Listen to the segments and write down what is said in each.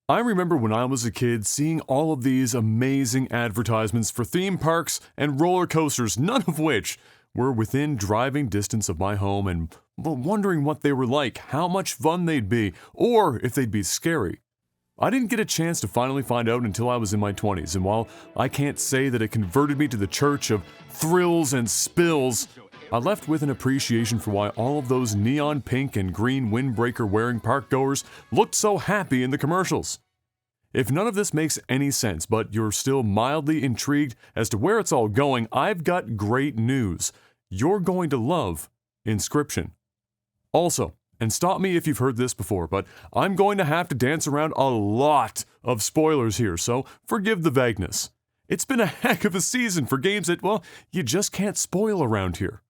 I remember when I was a kid seeing all of these amazing advertisements for theme parks and roller coasters, none of which were within driving distance of my home, and wondering what they were like, how much fun they'd be, or if they'd be scary. I didn't get a chance to finally find out until I was in my 20s, and while I can't say that it converted me to the church of thrills and spills, I left with an appreciation for why all of those neon pink and green windbreaker wearing parkgoers looked so happy in the commercials. If none of this makes any sense, but you're still mildly intrigued as to where it's all going, I've got great news. You're going to love Inscryption. Also, and stop me if you've heard this before, but I'm going to have to dance around a lot of spoilers here, so forgive the vagueness. It's been a heck of a season for games that, well, you just can't spoil around here.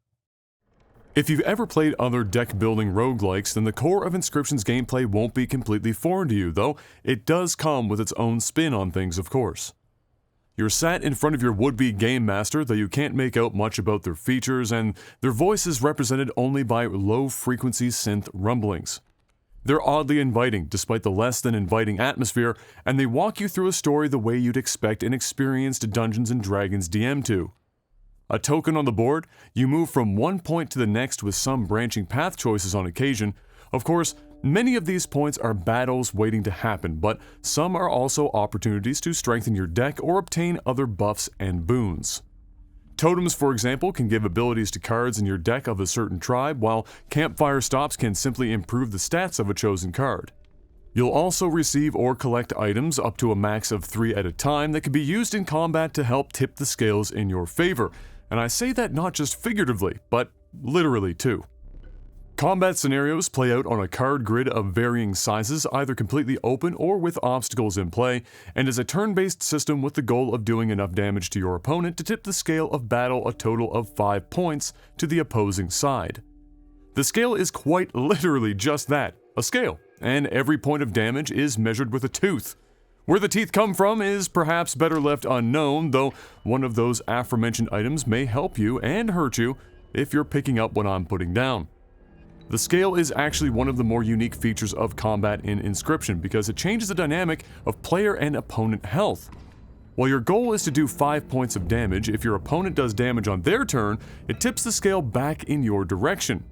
If you've ever played other deck-building roguelikes, then the core of Inscryption's gameplay won't be completely foreign to you, though it does come with its own spin on things, of course. You're sat in front of your would-be game master, though you can't make out much about their features, and their voice is represented only by low-frequency synth rumblings. They're oddly inviting, despite the less-than-inviting atmosphere, and they walk you through a story the way you'd expect an experienced Dungeons & Dragons DM to. A token on the board, you move from one point to the next with some branching path choices on occasion. Of course, many of these points are battles waiting to happen, but some are also opportunities to strengthen your deck or obtain other buffs and boons. Totems, for example, can give abilities to cards in your deck of a certain tribe, while campfire stops can simply improve the stats of a chosen card. You'll also receive or collect items up to a max of 3 at a time that can be used in combat to help tip the scales in your favor. And I say that not just figuratively, but literally too. Combat scenarios play out on a card grid of varying sizes, either completely open or with obstacles in play, and is a turn-based system with the goal of doing enough damage to your opponent to tip the scale of battle a total of 5 points to the opposing side. The scale is quite literally just that, a scale, and every point of damage is measured with a tooth. Where the teeth come from is perhaps better left unknown, though one of those aforementioned items may help you and hurt you if you're picking up what I'm putting down. The scale is actually one of the more unique features of combat in Inscryption because it changes the dynamic of player and opponent health. While your goal is to do 5 points of damage, if your opponent does damage on their turn, it tips the scale back in your direction.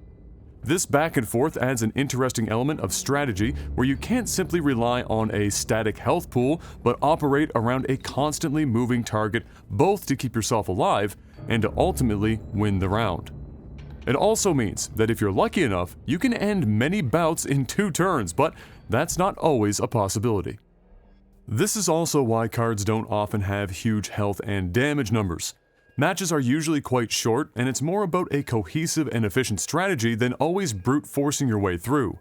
This back and forth adds an interesting element of strategy where you can't simply rely on a static health pool, but operate around a constantly moving target, both to keep yourself alive and to ultimately win the round. It also means that if you're lucky enough, you can end many bouts in 2 turns, but that's not always a possibility. This is also why cards don't often have huge health and damage numbers. Matches are usually quite short, and it's more about a cohesive and efficient strategy than always brute forcing your way through.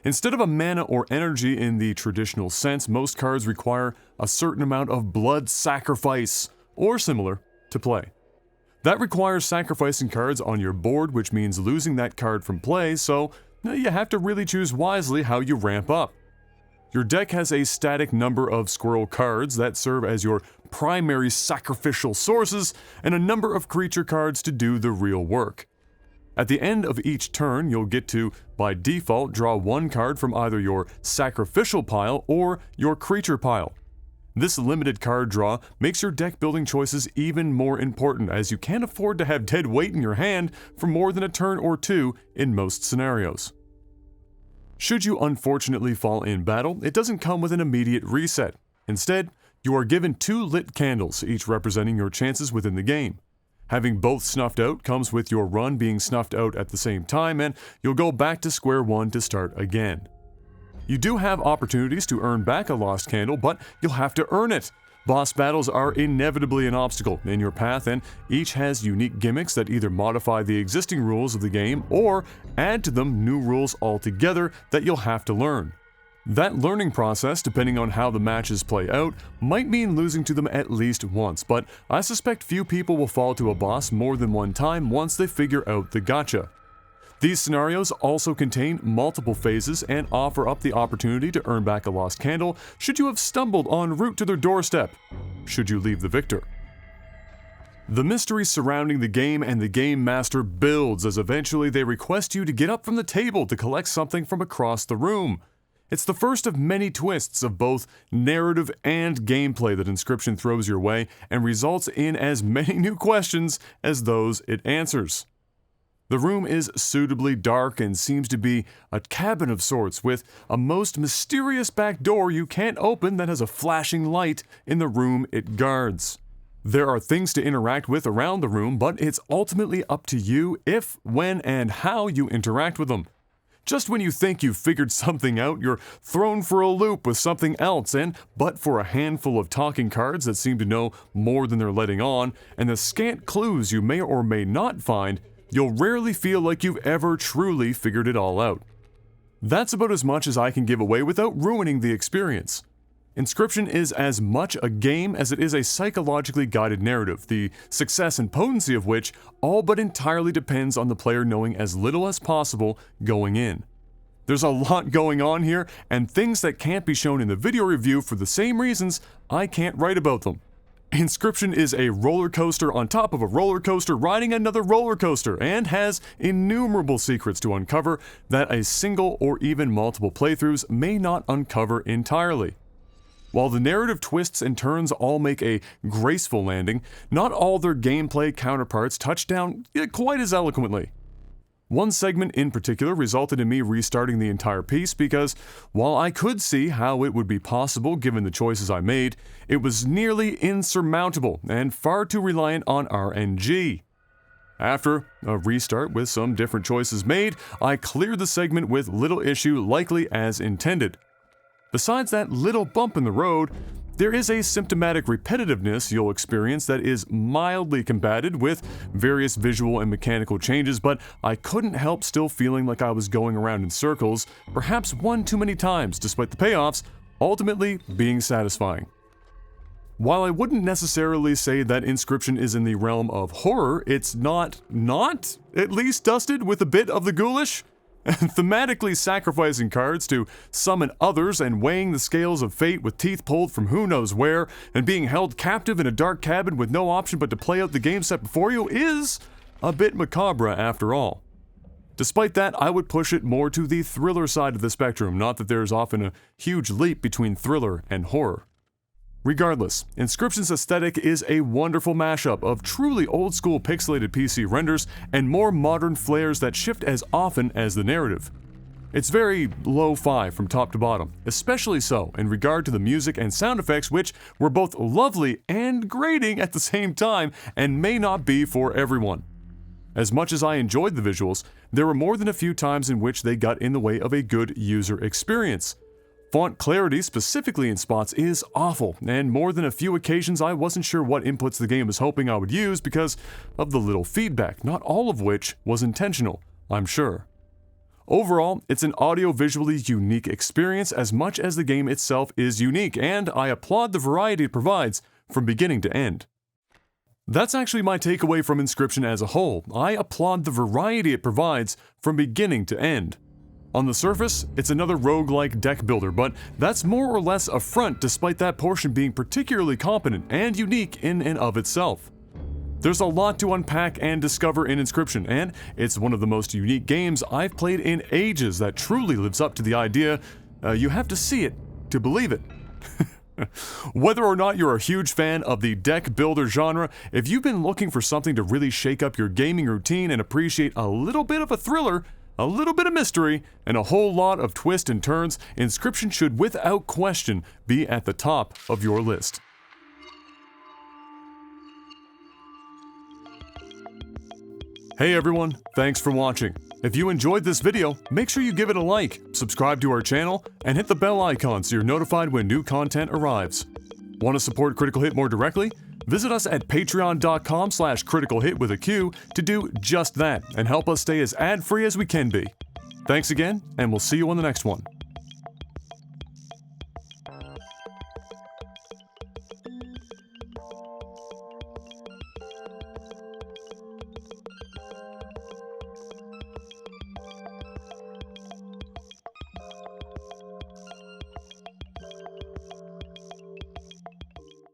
Instead of a mana or energy in the traditional sense, most cards require a certain amount of blood sacrifice, or similar, to play. That requires sacrificing cards on your board, which means losing that card from play, so you have to really choose wisely how you ramp up. Your deck has a static number of squirrel cards that serve as your primary sacrificial sources, and a number of creature cards to do the real work. At the end of each turn, you'll get to, by default, draw 1 card from either your sacrificial pile or your creature pile. This limited card draw makes your deck building choices even more important, as you can't afford to have dead weight in your hand for more than a turn or 2 in most scenarios. Should you unfortunately fall in battle, it doesn't come with an immediate reset. Instead, you are given 2 lit candles, each representing your chances within the game. Having both snuffed out comes with your run being snuffed out at the same time, and you'll go back to square one to start again. You do have opportunities to earn back a lost candle, but you'll have to earn it. Boss battles are inevitably an obstacle in your path, and each has unique gimmicks that either modify the existing rules of the game or add to them new rules altogether that you'll have to learn. That learning process, depending on how the matches play out, might mean losing to them at least once, but I suspect few people will fall to a boss more than one time once they figure out the gotcha. These scenarios also contain multiple phases and offer up the opportunity to earn back a lost candle should you have stumbled en route to their doorstep, should you leave the victor. The mystery surrounding the game and the game master builds as eventually they request you to get up from the table to collect something from across the room. It's the first of many twists of both narrative and gameplay that Inscryption throws your way and results in as many new questions as those it answers. The room is suitably dark and seems to be a cabin of sorts with a most mysterious back door you can't open that has a flashing light in the room it guards. There are things to interact with around the room, but it's ultimately up to you if, when, and how you interact with them. Just when you think you've figured something out, you're thrown for a loop with something else, and but for a handful of talking cards that seem to know more than they're letting on, and the scant clues you may or may not find, you'll rarely feel like you've ever truly figured it all out. That's about as much as I can give away without ruining the experience. Inscryption is as much a game as it is a psychologically guided narrative, the success and potency of which all but entirely depends on the player knowing as little as possible going in. There's a lot going on here, and things that can't be shown in the video review for the same reasons I can't write about them. Inscryption is a roller coaster on top of a roller coaster riding another roller coaster, and has innumerable secrets to uncover that a single or even multiple playthroughs may not uncover entirely. While the narrative twists and turns all make a graceful landing, not all their gameplay counterparts touch down quite as eloquently. One segment in particular resulted in me restarting the entire piece because, while I could see how it would be possible given the choices I made, it was nearly insurmountable and far too reliant on RNG. After a restart with some different choices made, I cleared the segment with little issue, likely as intended. Besides that little bump in the road, there is a symptomatic repetitiveness you'll experience that is mildly combated with various visual and mechanical changes, but I couldn't help still feeling like I was going around in circles, perhaps one too many times, despite the payoffs ultimately being satisfying. While I wouldn't necessarily say that Inscryption is in the realm of horror, it's not at least dusted with a bit of the ghoulish. Thematically sacrificing cards to summon others and weighing the scales of fate with teeth pulled from who knows where, and being held captive in a dark cabin with no option but to play out the game set before you is a bit macabre after all. Despite that, I would push it more to the thriller side of the spectrum, not that there's often a huge leap between thriller and horror. Regardless, Inscryption's aesthetic is a wonderful mashup of truly old-school pixelated PC renders and more modern flares that shift as often as the narrative. It's very lo-fi from top to bottom, especially so in regard to the music and sound effects, which were both lovely and grating at the same time and may not be for everyone. As much as I enjoyed the visuals, there were more than a few times in which they got in the way of a good user experience. Font clarity, specifically in spots, is awful, and more than a few occasions I wasn't sure what inputs the game was hoping I would use because of the little feedback, not all of which was intentional, I'm sure. Overall, it's an audio-visually unique experience as much as the game itself is unique, and I applaud the variety it provides from beginning to end. That's actually my takeaway from Inscryption as a whole. I applaud the variety it provides from beginning to end. On the surface, it's another roguelike deck builder, but that's more or less a front despite that portion being particularly competent and unique in and of itself. There's a lot to unpack and discover in Inscryption, and it's one of the most unique games I've played in ages that truly lives up to the idea you have to see it to believe it. Whether or not you're a huge fan of the deck builder genre, if you've been looking for something to really shake up your gaming routine and appreciate a little bit of a thriller, a little bit of mystery, and a whole lot of twists and turns, Inscryption should without question be at the top of your list. Hey everyone, thanks for watching. If you enjoyed this video, make sure you give it a like, subscribe to our channel, and hit the bell icon so you're notified when new content arrives. Want to support Critical Hit more directly? Visit us at patreon.com/criticalhit with a Q to do just that and help us stay as ad-free as we can be. Thanks again, and we'll see you on the next one.